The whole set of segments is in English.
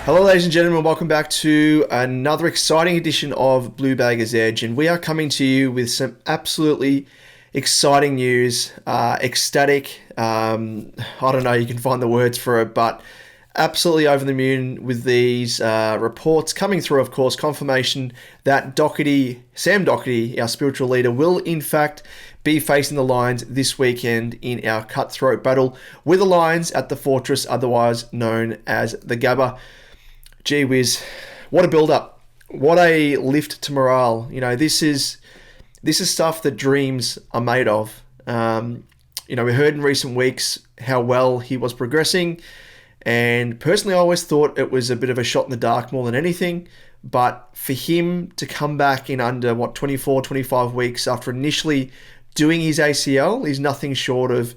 Hello, ladies and gentlemen. Welcome back to another exciting edition of BlueBaggers Edge, and we are coming to you with some absolutely exciting news. Ecstatic. I don't know. You can find the words for it, but absolutely over the moon with these reports coming through. Of course, confirmation that Sam Doherty, our spiritual leader, will in fact be facing the Lions this weekend in our cutthroat battle with the Lions at the Fortress, otherwise known as the Gabba. Gee whiz, what a build-up. What a lift to morale. You know, this is stuff that dreams are made of. We heard in recent weeks how well he was progressing, and personally I always thought it was a bit of a shot in the dark more than anything, but for him to come back in under, 24, 25 weeks after initially doing his ACL is nothing short of,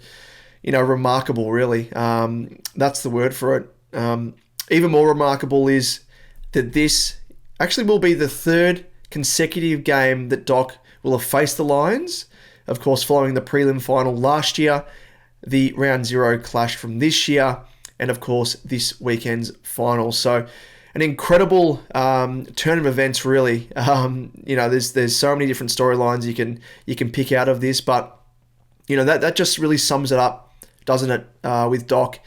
remarkable, really. That's the word for it. Even more remarkable is that this actually will be the third consecutive game that Doc will have faced the Lions. Of course, following the prelim final last year, the round zero clash from this year, and of course, this weekend's final. So, an incredible turn of events, really. There's so many different storylines you can pick out of this, but that just really sums it up, doesn't it? With Doc.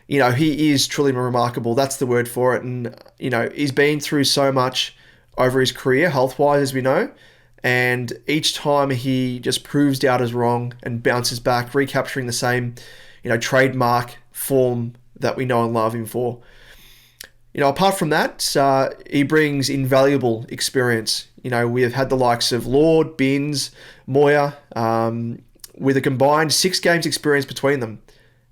He is truly remarkable. That's the word for it. And, he's been through so much over his career, health-wise, as we know. And each time he just proves doubt is wrong and bounces back, recapturing the same, trademark form that we know and love him for. Apart from that, he brings invaluable experience. We have had the likes of Lord, Binns, Moya, with a combined 6 games experience between them.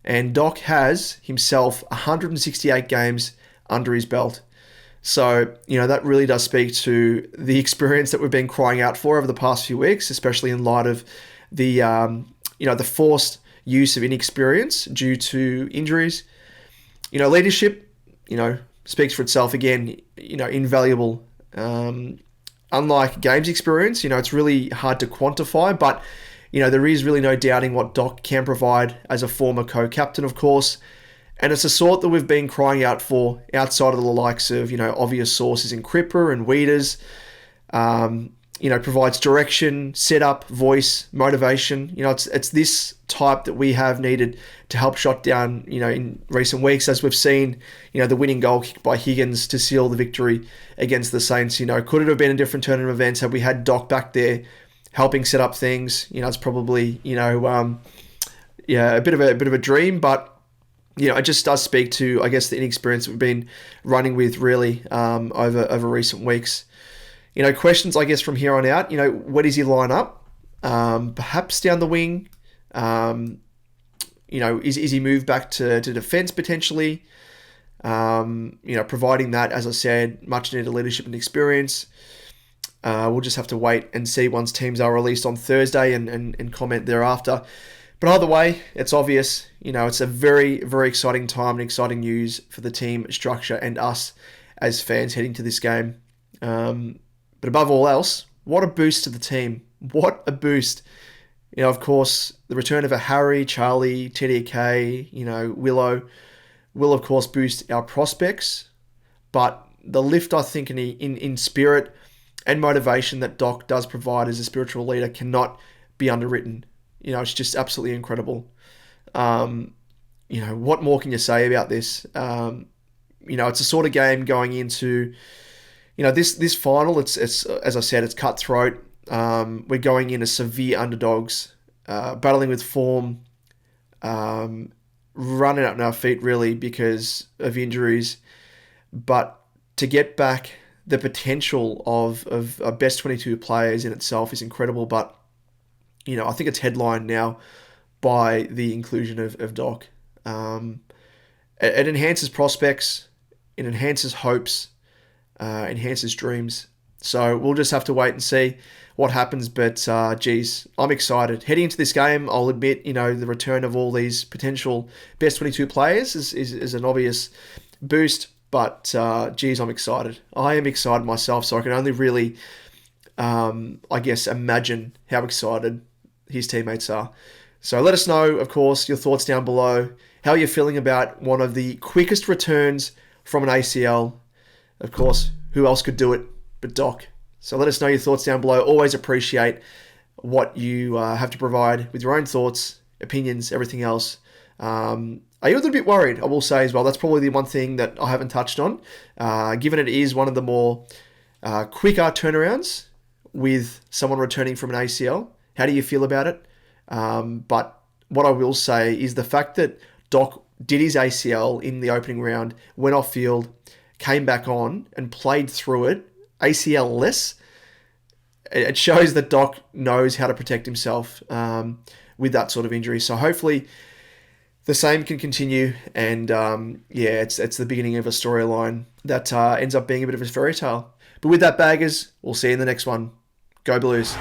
And Doc has himself 168 games under his belt. So, that really does speak to the experience that we've been crying out for over the past few weeks, especially in light of the, the forced use of inexperience due to injuries. Leadership, speaks for itself again, invaluable. Unlike games experience, it's really hard to quantify, but there is really no doubting what Doc can provide as a former co-captain, of course. And it's a sort that we've been crying out for outside of the likes of, obvious sources in Cripper and Weeders. Provides direction, setup, voice, motivation. It's this type that we have needed to help shut down, in recent weeks, as we've seen, the winning goal kick by Higgins to seal the victory against the Saints. Could it have been a different turn of events had we had Doc back there helping set up things? It's probably, a bit of a dream, but it just does speak to, I guess, the inexperience that we've been running with really over recent weeks. Questions, I guess, from here on out. Where does he line up? Perhaps down the wing. Is he moved back to defence potentially? Providing that, as I said, much needed leadership and experience. We'll just have to wait and see once teams are released on Thursday and comment thereafter. But either way, it's obvious. It's a very, very exciting time and exciting news for the team structure and us as fans heading to this game. But above all else, what a boost to the team. What a boost. Of course, the return of a Harry, Charlie, TDK, Willow will, of course, boost our prospects. But the lift, I think, in spirit and motivation that Doc does provide as a spiritual leader cannot be underwritten. It's just absolutely incredible. What more can you say about this? It's a sort of game going into, this final. It's as I said, it's cutthroat. We're going in as severe underdogs, battling with form, running up on our feet really because of injuries. But to get back the potential of a best 22 players in itself is incredible, but, I think it's headlined now by the inclusion of Doc. It enhances prospects, it enhances hopes, enhances dreams. So we'll just have to wait and see what happens, but geez, I'm excited. Heading into this game, I'll admit, the return of all these potential best 22 players is an obvious boost, but geez, I'm excited. I am excited myself, so I can only really, imagine how excited his teammates are. So let us know, of course, your thoughts down below. How are you feeling about one of the quickest returns from an ACL. Of course, who else could do it but Doc? So let us know your thoughts down below. Always appreciate what you have to provide with your own thoughts, opinions, everything else. Are you a little bit worried? I will say as well, that's probably the one thing that I haven't touched on. Given it is one of the more quicker turnarounds with someone returning from an ACL, how do you feel about it? But what I will say is the fact that Doc did his ACL in the opening round, went off field, came back on and played through it, ACL-less, it shows that Doc knows how to protect himself with that sort of injury. So hopefully the same can continue, and it's the beginning of a storyline that ends up being a bit of a fairy tale. But with that, baggers, we'll see you in the next one. Go Blues.